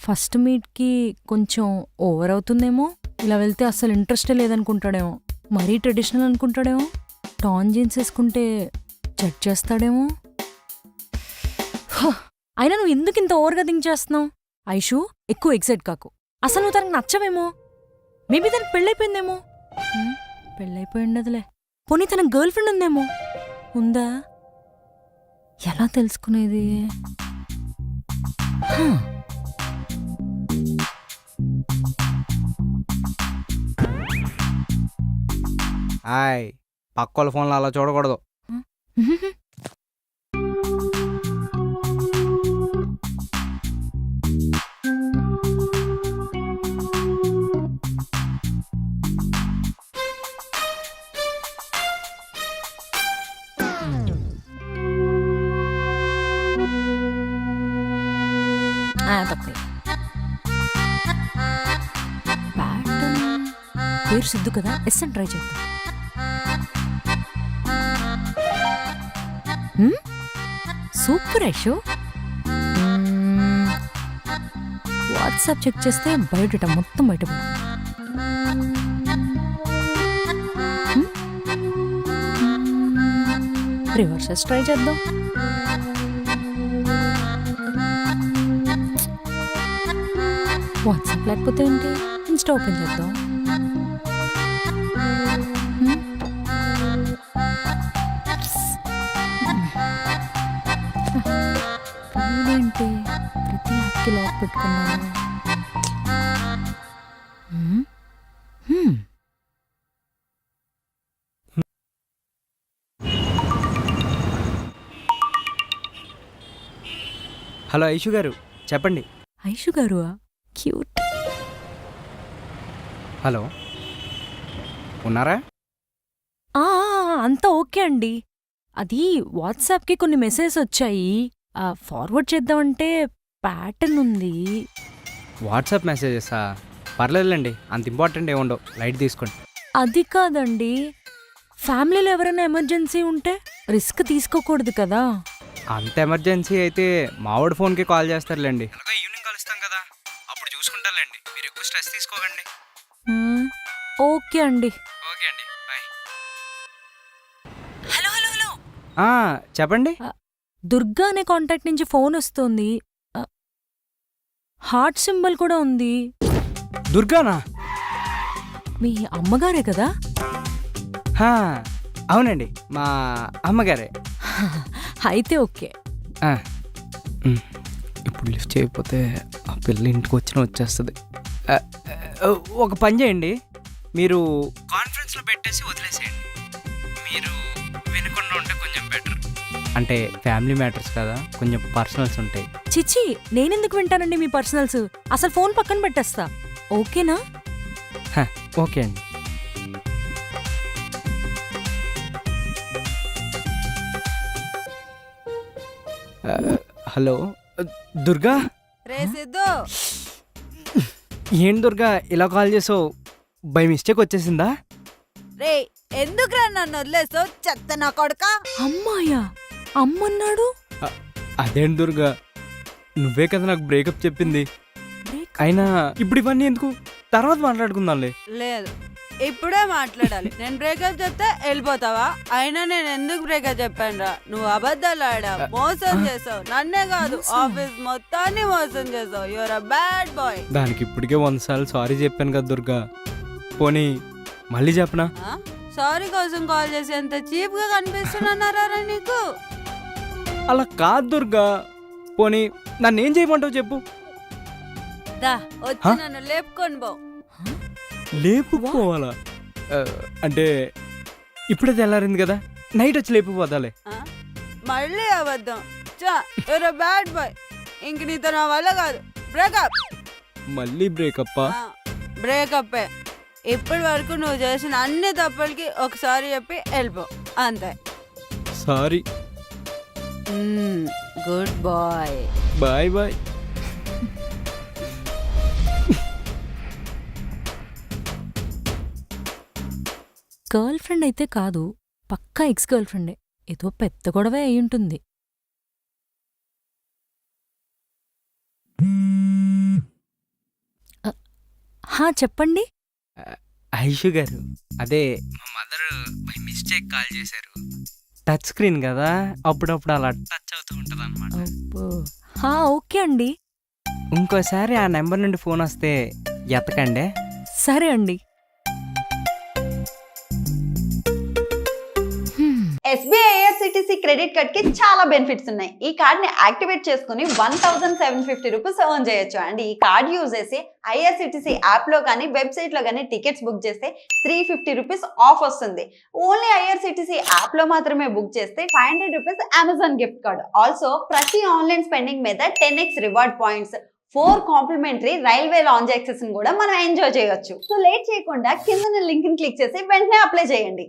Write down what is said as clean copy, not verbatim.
First మీట్‌కి కొంచెం over అవుతుందేమో. ఇలా వెళ్తే అస్సలు ఇంట్రెస్టే లేదనుకుంటాడేమో. మరీ ట్రెడిషనల్ అనుకుంటాడేమో. టార్న్ జీన్స్ ఏసుకుంటే జడ్జ్ చేస్తాడేమో. అయినా నువ్వు ఎందుకింత ఓవర్‌గా థింక్ చేస్తున్నావు? ఐషు, ఎక్కువ ఎక్సైట్ కాకు. అసలు నువ్వు తనకు నచ్చవేమో. మేబీ తనకు పెళ్ళైపోయిందేమో. పెళ్ళైపోయి ఉండదులే. పోనీ తనకు గర్ల్ ఫ్రెండ్ ఉందేమో. ఉందా? ఎలా తెలుసుకునేది? హాయ్, పక్కోళ్ళ ఫోన్లో అలా చూడకూడదు. తప్పే. ప్యాటర్న్ పేరు సిద్ధు కదా, ఎస్ అని ట్రై చేద్దాం. సూపర్ ఐషు. వాట్సాప్ చెక్ చేస్తే బయోడేటా మొత్తం బయటపడు. రివర్సెస్ ట్రై చేద్దాం. వాట్సాప్ లేకపోతే ఏంటి, ఇన్స్టా ఓపెన్ చేద్దాం. ఏంటి ప్రతి యాప్కి లాక్ పెట్టుకున్నాను. హలో ఐషు గారు, చెప్పండి. ఐషు గారు క్యూట్. హలో, ఉన్నారా? అంతా ఓకే అండి. అది వాట్సాప్కి కొన్ని మెసేజ్ వచ్చాయి, ఫార్వర్డ్ చేద్దామంటే ప్యాటర్న్ ఉంది. వాట్సాప్ మెసేజెసా? పర్లేదులేండి, అంత ఇంపార్టెంట్ ఏముండవు, లైట్ తీసుకోండి. అది కాదండి, ఫ్యామిలీలో ఎవరైనా ఎమర్జెన్సీ ఉంటే రిస్క్ తీసుకోకూడదు కదా. అంత ఎమర్జెన్సీ అయితే మావాడి ఫోన్కి కాల్ చేస్తారులేండి. ఈవినింగ్ కలుస్తాం కదా, అప్పుడు చూసుకుంటారులేండి. మీరు ఎక్కువ స్ట్రెస్ తీసుకోకండి. ఓకే అండి. ఓకే అండి, బాయ్. హలో హలో హలో, చెప్పండి. దుర్గా అనే కాంటాక్ట్ నుంచి ఫోన్ వస్తుంది. హార్ట్ సింబల్ కూడా ఉంది. దుర్గానా? మీ అమ్మగారే కదా? అవునండి, మా అమ్మగారే. అయితే ఓకే. ఇప్పుడు లిఫ్ట్ చేయకపోతే ఆ పిల్ల ఇంటికి వచ్చేస్తుంది. ఒక పని చేయండి, మీరు కాన్ఫరెన్స్లో పెట్టేసి వదిలేసేయండి. మీరు వినకుండా ఉంటే కొంచెం బెటర్. అంటే ఫ్యామిలీ మ్యాటర్స్ కదా, కొంచెం పర్సనల్స్ ఉంటాయి. చిచ్చి, నేనెందుకు వింటానండి మీ పర్సనల్స్? అసలు ఫోన్ పక్కన పెట్టేస్తా. ఓకేనా? ఓకే అండి. హలో దుర్గా. రే సిద్ధు, ఏం దుర్గా ఇలా కాల్ చేసావు? బై మిస్టేక్ వచ్చేసిందా? రే ఎందుకురా నన్ను వదిలేసావు చెత్త నా కొడుకా? అమ్మాయా? అమ్మన్నాడు. అదేంటి దుర్గా, నువ్వే కదా నాకు బ్రేకప్ చెప్పింది. అయినా ఇప్పుడు ఇవన్నీ ఎందుకు, తర్వాత మాట్లాడుకుందాంలే. లేదు, ఇప్పుడే మాట్లాడాలి. నేను బ్రేకప్ చెప్తే వెళ్ళిపోతావా? అయినా నేను ఎందుకు బ్రేకప్ చెప్పానురా? నువ్వు అబద్ధాలు ఆడావు, మోసం చేసావు. నన్నే కాదు, ఆఫీస్ మొత్తాన్ని మోసం చేసావు. Your a bad boy. దానికి ఇప్పటికే 100 సార్లు సారీ చెప్పాను కదా దుర్గా, పోనీ మళ్ళీ చెప్పనా? సారీ కోసం కాల్ చేసి ఎంత చీప్ గా కనిపిస్తున్నారా నీకు? అలా కాదు దుర్గా, పోనీ నన్ను ఏం చేయమంటావు చెప్పు. దా వచ్చి నన్ను లేపుకొని పో. లేపుకోవాలా? అంటే ఇప్పుడే తెల్లారింది కదా, నైట్ వచ్చి లేపుపోదాలే. మళ్ళీ అబద్ధం. Your a bad boy. ఇంక నీతో నా వల్ల కాదు. బ్రేకప్. మళ్ళీ బ్రేకప్పా? బ్రేకప్పే. ఇప్పటి వరకు నువ్వు చేసిన అన్ని తప్పులకి ఒకసారి చెప్పి వెళ్ళిపో, అంతే. Sorry. Good bye. Bye bye. Girl friend అయితే కాదు, పక్కా ఎక్స్ గర్ల్ ఫ్రెండే. ఏదో పెద్ద గొడవే అయ్యుంటుంది. హా చెప్పండి. ఐషు గారు, అదే మా మదర్ బై మిస్టేక్ కాల్ చేశారు. టచ్ స్క్రీన్ కదా, అప్పుడప్పుడు అలా టచ్ అవుతూ ఉంటుంది అనమాట. అబ్బో. హా ఓకే అండి. ఇంకోసారి ఆ నెంబర్ నుండి ఫోన్ వస్తే ఎత్తకండి. సరే అండి. SBI IRCTC క్రెడిట్ కార్డ్ కి చాలా బెనిఫిట్స్ ఉన్నాయి. ఈ కార్డ్ ని యాక్టివేట్ చేసుకుని 1750 రూపీస్ ఎర్న్ చేయొచ్చు. అండ్ ఈ కార్డ్ యూజ్ చేసి IRCTC యాప్ లో కానీ వెబ్సైట్ లో కానీ టికెట్స్ బుక్ చేస్తే 350 రూపీస్ ఆఫ్ వస్తుంది. ఓన్లీ IRCTC యాప్ లో మాత్రమే బుక్ చేస్తే 500 rupees Amazon gift card. Also ప్రతి ఆన్లైన్ స్పెండింగ్ మీద 10x reward points, 4 complimentary railway lounge access కూడా మనం ఎంజాయ్ చేయొచ్చు. సో లేట్ చేయకుండా కింద లింక్ ని క్లిక్ చేసి వెంటనే అప్లై చేయండి.